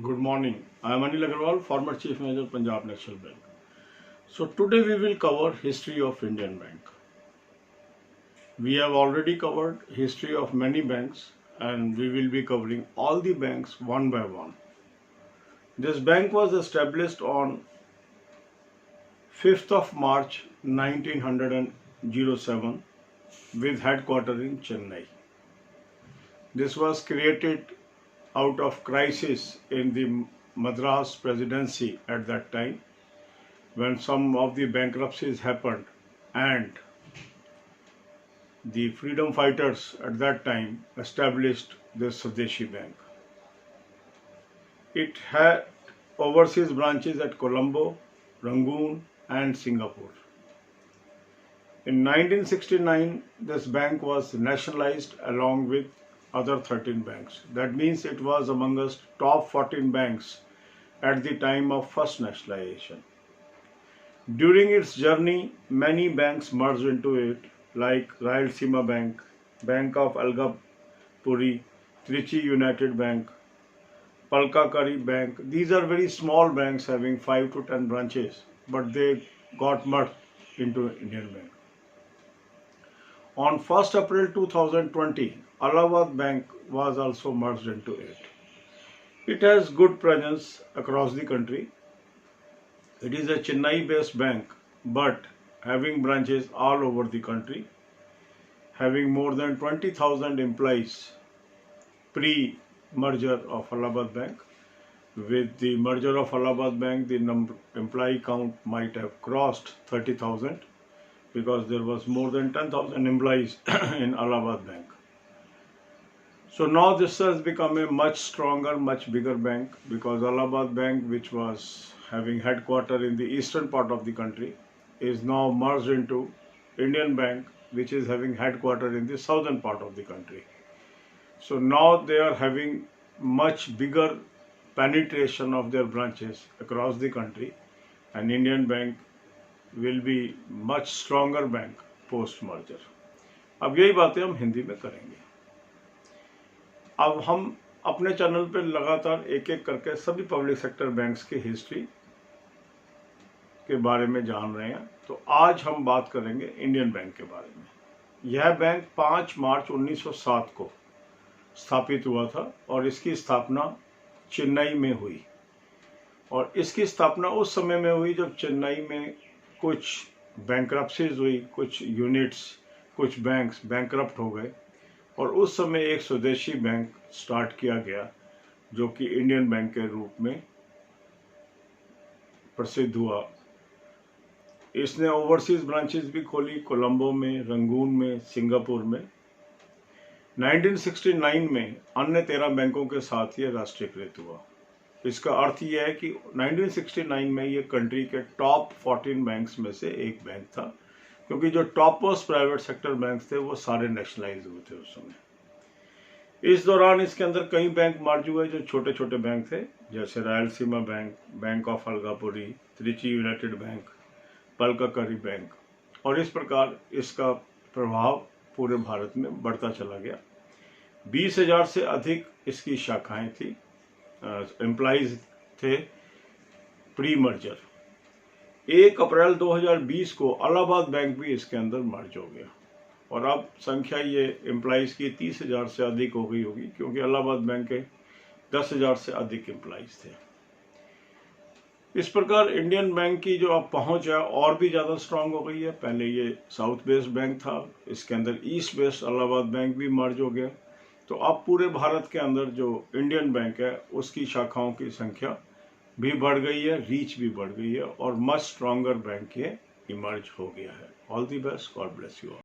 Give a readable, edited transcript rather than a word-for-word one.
Good morning. I am Anil Agarwal, former Chief Manager, Punjab National Bank. So today we will cover history of Indian Bank. We have already covered history of many banks and we will be covering all the banks one by one. This bank was established on 5th of March 1907 with headquarters in Chennai. This was created out of crisis in the Madras presidency at that time, when some of the bankruptcies happened and the freedom fighters at that time established this Swadeshi Bank. It had overseas branches at Colombo, Rangoon and Singapore. In 1969, this bank was nationalized along with other 13 banks. That means it was amongst top 14 banks at the time of first nationalization. During its journey, many banks merged into it, like Rayalaseema Bank, Bank of Alagapuri, Trichy United Bank, Palkakari Bank. These are very small banks having 5 to 10 branches, but they got merged into Indian Bank. On 1st April 2020, Allahabad Bank was also merged into it. It has good presence across the country. It is a Chennai-based bank, but having branches all over the country, having more than 20,000 employees pre-merger of Allahabad Bank. With the merger of Allahabad Bank, the employee count might have crossed 30,000 because there was more than 10,000 employees in Allahabad Bank. So now this has become a much stronger, much bigger bank, because Allahabad Bank, which was having headquarters in the eastern part of the country, is now merged into Indian Bank, which is having headquarters in the southern part of the country. So now they are having much bigger penetration of their branches across the country, and Indian Bank will be much stronger bank post merger. अब यही बातें हम हिंदी में करेंगे। अब हम अपने channel पर लगातार एक एक करके सभी पब्लिक सेक्टर बैंक्स की हिस्ट्री के बारे में जान रहे हैं। तो आज हम बात करेंगे इंडियन बैंक के बारे में। यह बैंक 5 मार्च 1907 को स्थापित हुआ था और इसकी स्थापना चेन्नई में हुई। और इसकी स्थापना उस समय में हुई जब चेन्नई में कुछ बैंक्रप्सीज हुई, कुछ यूनिट्स, कुछ बैंक्स बैंक्रप्ट हो गए, और उस समय एक स्वदेशी बैंक स्टार्ट किया गया जो कि इंडियन बैंक के रूप में प्रसिद्ध हुआ। इसने ओवरसीज ब्रांचेस भी खोली, कोलंबो में, रंगून में, सिंगापुर में। 1969 में अन्य 13 बैंकों के साथ ये राष्ट्रीयकृत हुआ। इसका अर्थ यह है कि 1969 में ये कंट्री के टॉप 14 बैंक्स में से एक बैंक था, क्योंकि जो top most private sector banks थे वो सारे नेशनलाइज हुए थे उस समय। इस दौरान इसके अंदर कई बैंक मर्ज हुए जो छोटे छोटे बैंक थे, जैसे Rayalaseema bank, bank of Alagapuri, Trichy united bank, पलकाकरी बैंक, और इस प्रकार इसका प्रभाव पूरे भारत में बढ़ता चला गया। 20,000 से अधिक इसकी शाखाएं थी, एम्प्लॉइज थे प्री मर्जर। 1 अप्रैल 2020 को इलाहाबाद बैंक भी इसके अंदर मर्ज हो गया, और अब संख्या ये एम्प्लॉइज की 30,000 से अधिक हो गई होगी, क्योंकि इलाहाबाद बैंक के 10,000 से अधिक एम्प्लॉइज थे। इस प्रकार इंडियन बैंक की जो अब पहुंच है और भी ज़्यादा स्ट्रांग हो गई है। पहले ये साउथ बेस्ड बैंक था, इसके अंदर ईस्ट बेस्ड इलाहाबाद बैंक भी मर्ज हो गया। तो अब पूरे भारत के अंदर जो इंडियन बैंक है उसकी शाखाओं की संख्या भी बढ़ गई है, रीच भी बढ़ गई है, और मच स्ट्रॉन्गर बैंक ये इमर्ज हो गया है। All the best, God bless you all.